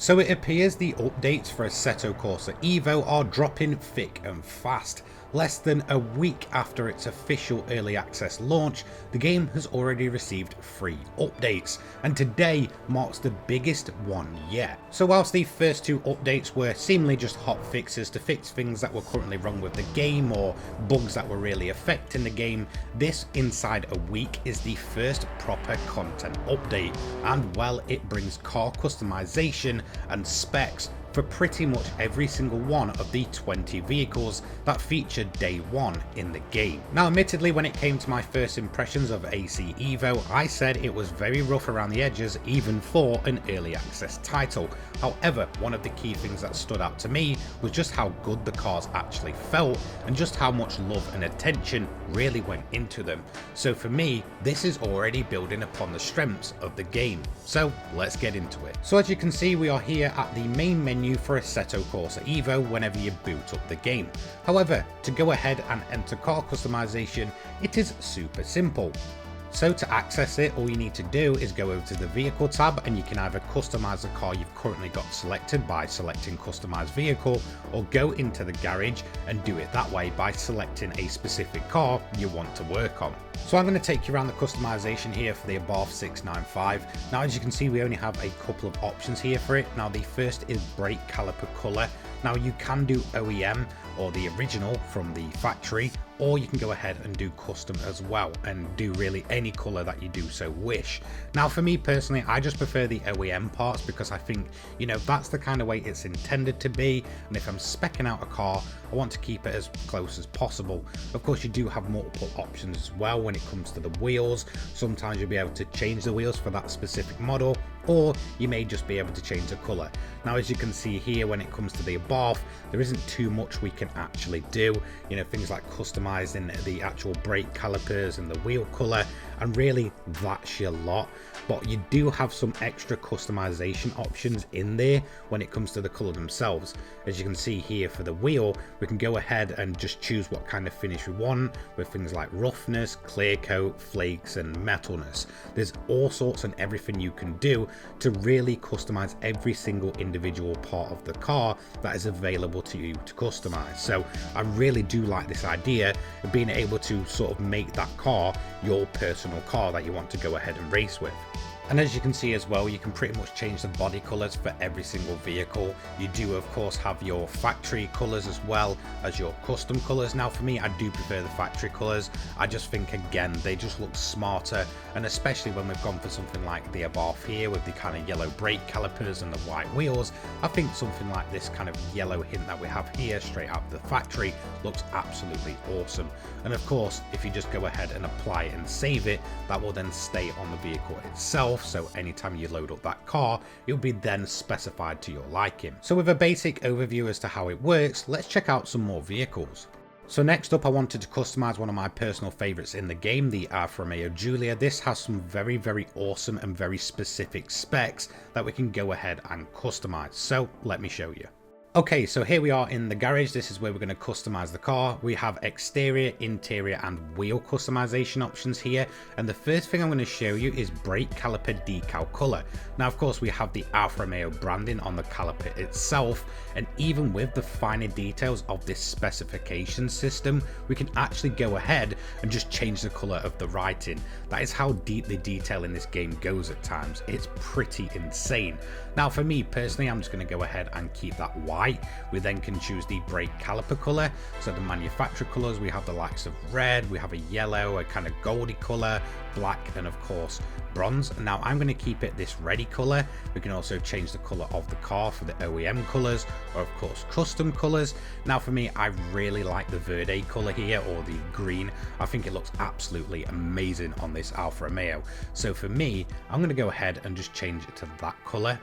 So it appears the updates for Assetto Corsa EVO are dropping thick and fast. Less than a week after its official early access launch, the game has already received 3 updates, and today marks the biggest one yet. So whilst the first 2 updates were seemingly just hot fixes to fix things that were currently wrong with the game or bugs that were really affecting the game, this inside a week is the first proper content update, and well, it brings car customization and specs for pretty much every single one of the 20 vehicles that featured day 1 in the game. Now admittedly, when it came to my first impressions of AC Evo, I said it was very rough around the edges even for an early access title. However, one of the key things that stood out to me was just how good the cars actually felt and just how much love and attention really went into them. So for me, this is already building upon the strengths of the game. So let's get into it. So as you can see, we are here at the main menu for Assetto Corsa EVO whenever you boot up the game. However, to go ahead and enter car customization, it is super simple. So to access it, all you need to do is go over to the vehicle tab, and you can either customize the car you've currently got selected by selecting customize vehicle, or go into the garage and do it that way by selecting a specific car you want to work on. So I'm going to take you around the customization here for the Abarth 695. Now as you can see, we only have a couple of options here for it. Now the first is brake caliper color. Now you can do OEM or the original from the factory, or you can go ahead and do custom as well and do really any color that you do so wish. Now for me personally, I just prefer the OEM parts because I think, you know, that's the kind of way it's intended to be, and if I'm speccing out a car, I want to keep it as close as possible. Of course, you do have multiple options as well when it comes to the wheels. Sometimes you'll be able to change the wheels for that specific model, or you may just be able to change the color. Now as you can see here, when it comes to the Abarth, there isn't too much we can actually do, you know, things like customizing the actual brake calipers and the wheel color, and really that's your lot. But you do have some extra customization options in there when it comes to the color themselves. As you can see here for the wheel, we can go ahead and just choose what kind of finish we want with things like roughness, clear coat, flakes and metalness. There's all sorts and everything you can do to really customize every single individual part of the car that is available to you to customize. So I really do like this idea of being able to sort of make that car your personal car that you want to go ahead and race with. And as you can see as well, you can pretty much change the body colors for every single vehicle. You do of course have your factory colors as well as your custom colors. Now for me, I do prefer the factory colors. I just think again, they just look smarter, and especially when we've gone for something like the Abarth here with the kind of yellow brake calipers and the white wheels, I think something like this kind of yellow hint that we have here straight out of the factory looks absolutely awesome. And of course, if you just go ahead and apply it and save it, that will then stay on the vehicle itself. So anytime you load up that car, it'll be then specified to your liking. So with a basic overview as to how it works, let's check out some more vehicles. So next up, I wanted to customize one of my personal favorites in the game, the Alfa Romeo Giulia. This has some very awesome and very specific specs that we can go ahead and customize. So let me show you. Okay, so here we are in the garage. This is where we're going to customize the car. We have exterior, interior and wheel customization options here, and the first thing I'm going to show you is brake caliper decal color. Now of course we have the Alfa Romeo branding on the caliper itself, and even with the finer details of this specification system, we can actually go ahead and just change the color of the writing. That is how deep the detail in this game goes at times. It's pretty insane. Now for me personally, I'm just going to go ahead and keep that white. We then can choose the brake caliper color. So the manufacturer colors, we have the likes of red, we have a yellow, a kind of goldy color, black, and of course bronze. Now I'm going to keep it this reddy color. We can also change the color of the car for the OEM colors, or of course custom colors. Now for me, I really like the verde color here, or the green. I think it looks absolutely amazing on this Alfa Romeo. So for me, I'm going to go ahead and just change it to that color.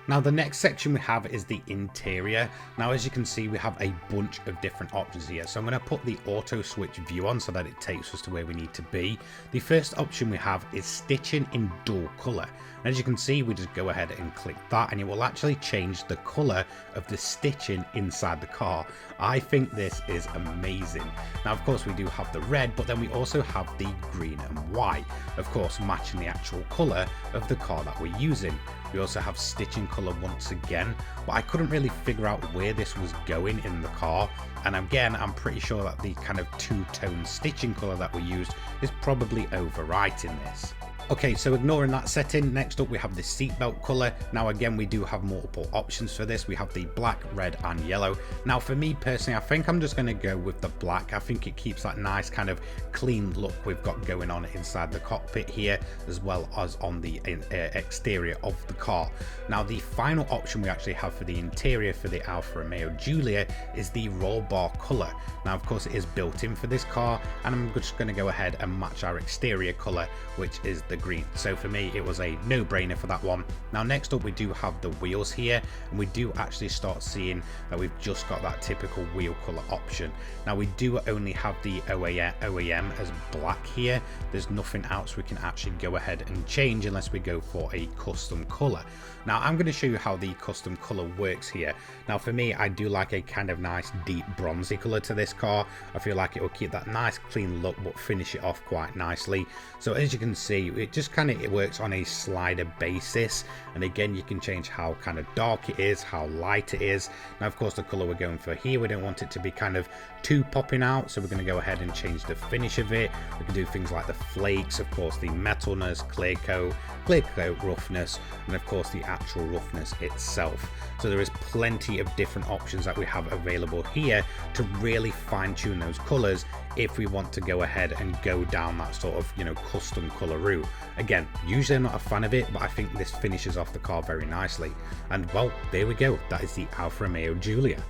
Now the next section we have is the interior. Now as you can see, we have a bunch of different options here. So I'm going to put the auto switch view on so that it takes us to where we need to be. The first option we have is stitching in dual color. As you can see, we just go ahead and click that, and it will actually change the color of the stitching inside the car. I think this is amazing. Now of course we do have the red, but then we also have the green and white, of course matching the actual color of the car that we're using. We also have stitching colour once again, but I couldn't really figure out where this was going in the car. And again, I'm pretty sure that the kind of two-tone stitching colour that we used is probably overwriting this. Okay, so ignoring that setting, next up we have the seatbelt colour. Now again, we do have multiple options for this. We have the black, red and yellow. Now for me personally, I think I'm just going to go with the black. I think it keeps that nice kind of clean look we've got going on inside the cockpit here, as well as on the exterior of the car. Now the final option we actually have for the interior for the Alfa Romeo Giulia is the roll bar colour. Now of course it is built in for this car, and I'm just going to go ahead and match our exterior colour, which is the green. So for me it was a no-brainer for that one. Now next up we do have the wheels here, and we do actually start seeing that we've just got that typical wheel colour option. Now we do only have the OEM as black here. There's nothing else we can actually go ahead and change unless we go for a custom colour. Now I'm going to show you how the custom colour works here. Now for me, I do like a kind of nice deep bronzy colour to this car. I feel like it will keep that nice clean look but finish it off quite nicely. So as you can see, it works on a slider basis, and again you can change how kind of dark it is, how light it is. Now of course the colour we're going for here, we don't want it to be kind of too popping out, so we're going to go ahead and change the finish of it. We can do things like the flakes, of course the metalness, clear coat roughness, and of course the actual roughness itself. So there is plenty of different options that we have available here to really fine tune those colours if we want to go ahead and go down that sort of, you know, custom colour route. Again, usually I'm not a fan of it, but I think this finishes off the car very nicely. And well, there we go, that is the Alfa Romeo Giulia.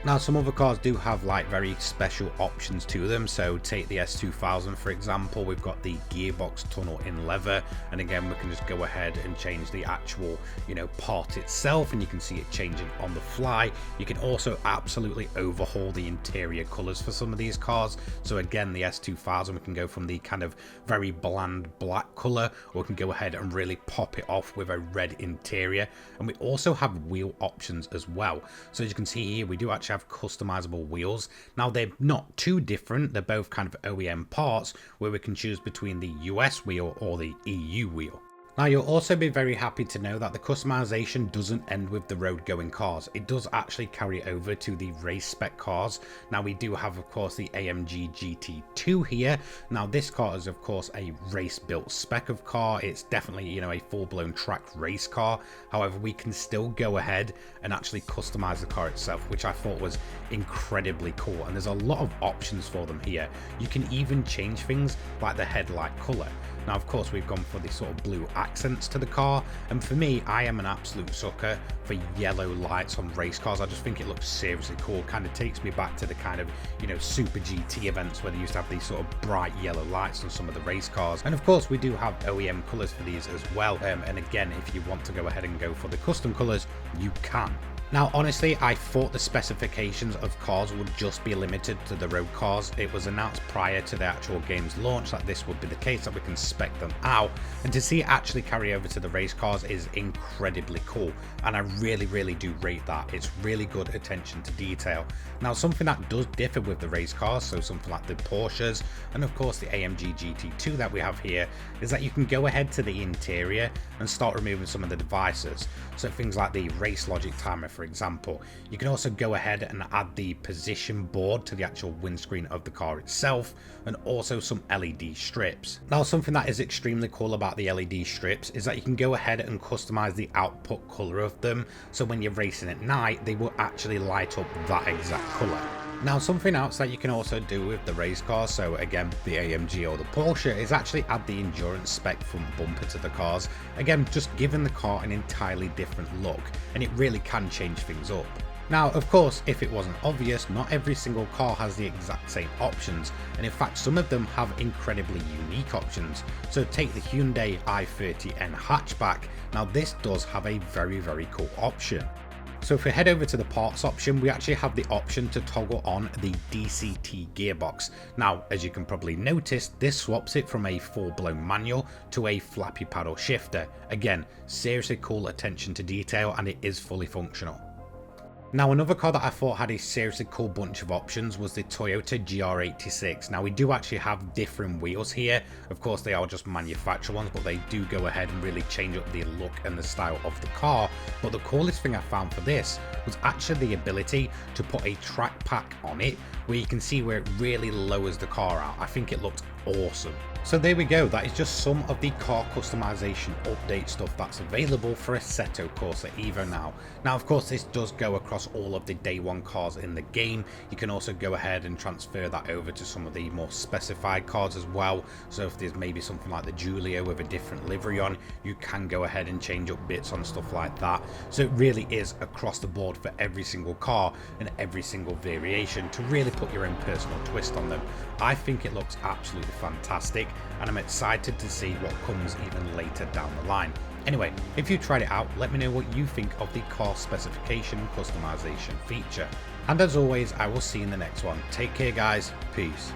Now some other cars do have like very special options to them, so take the S2000 for example. We've got the gearbox tunnel in leather, and again we can just go ahead and change the actual, you know, part itself, and you can see it changing on the fly. You can also absolutely overhaul the interior colors for some of these cars. So again, the S2000, we can go from the kind of very bland black color, or we can go ahead and really pop it off with a red interior. And we also have wheel options as well. So as you can see here, we do actually have customizable wheels. Now they're not too different, they're both kind of OEM parts, where we can choose between the US wheel or the EU wheel. Now you'll also be very happy to know that the customization doesn't end with the road going cars. It does actually carry over to the race spec cars. Now we do have of course the AMG GT2 here. Now this car is of course a race built spec of car. It's definitely, you know, a full-blown tracked race car. However, we can still go ahead and actually customize the car itself, which I thought was incredibly cool. And there's a lot of options for them here. You can even change things like the headlight color. Now of course we've gone for the sort of blue accents to the car, and for me, I am an absolute sucker for yellow lights on race cars. I just think it looks seriously cool. Kind of takes me back to the kind of, you know, Super GT events where they used to have these sort of bright yellow lights on some of the race cars. And of course we do have OEM colors for these as well, and again, if you want to go ahead and go for the custom colors, you can. Now honestly, I thought the specifications of cars would just be limited to the road cars. It was announced prior to the actual game's launch that this would be the case, that we can spec them out, and to see it actually carry over to the race cars is incredibly cool, and I really do rate that. It's really good attention to detail. Now something that does differ with the race cars, so something like the Porsches and of course the AMG GT2 that we have here, is that you can go ahead to the interior and start removing some of the devices. So things like the race logic timer for example. You can also go ahead and add the position board to the actual windscreen of the car itself, and also some LED strips. Now something that is extremely cool about the LED strips is that you can go ahead and customize the output color of them, so when you're racing at night they will actually light up that exact color. Now something else that you can also do with the race cars, so again the AMG or the Porsche, is actually add the endurance spec front bumper to the cars, again just giving the car an entirely different look, and it really can change things up. Now of course, if it wasn't obvious, not every single car has the exact same options, and in fact some of them have incredibly unique options. So take the Hyundai i30N hatchback. Now this does have a very cool option. So if we head over to the parts option, we actually have the option to toggle on the DCT gearbox. Now, as you can probably notice, this swaps it from a full-blown manual to a flappy paddle shifter. Again, seriously cool attention to detail, and it is fully functional. Now, another car that I thought had a seriously cool bunch of options was the Toyota GR86. Now, we do actually have different wheels here. Of course, they are just manufacturer ones, but they do go ahead and really change up the look and the style of the car. But the coolest thing I found for this was actually the ability to put a track pack on it, where you can see where it really lowers the car out. I think it looked awesome. So there we go, that is just some of the car customization update stuff that's available for Assetto Corsa EVO now. Now, of course, this does go across all of the day one cars in the game. You can also go ahead and transfer that over to some of the more specified cars as well. So if there's maybe something like the Giulia with a different livery on, you can go ahead and change up bits on stuff like that. So it really is across the board for every single car and every single variation to really put your own personal twist on them. I think it looks absolutely fantastic, and I'm excited to see what comes even later down the line. Anyway, if you tried it out, let me know what you think of the car specification and customization feature. And as always, I will see you in the next one. Take care, guys. Peace.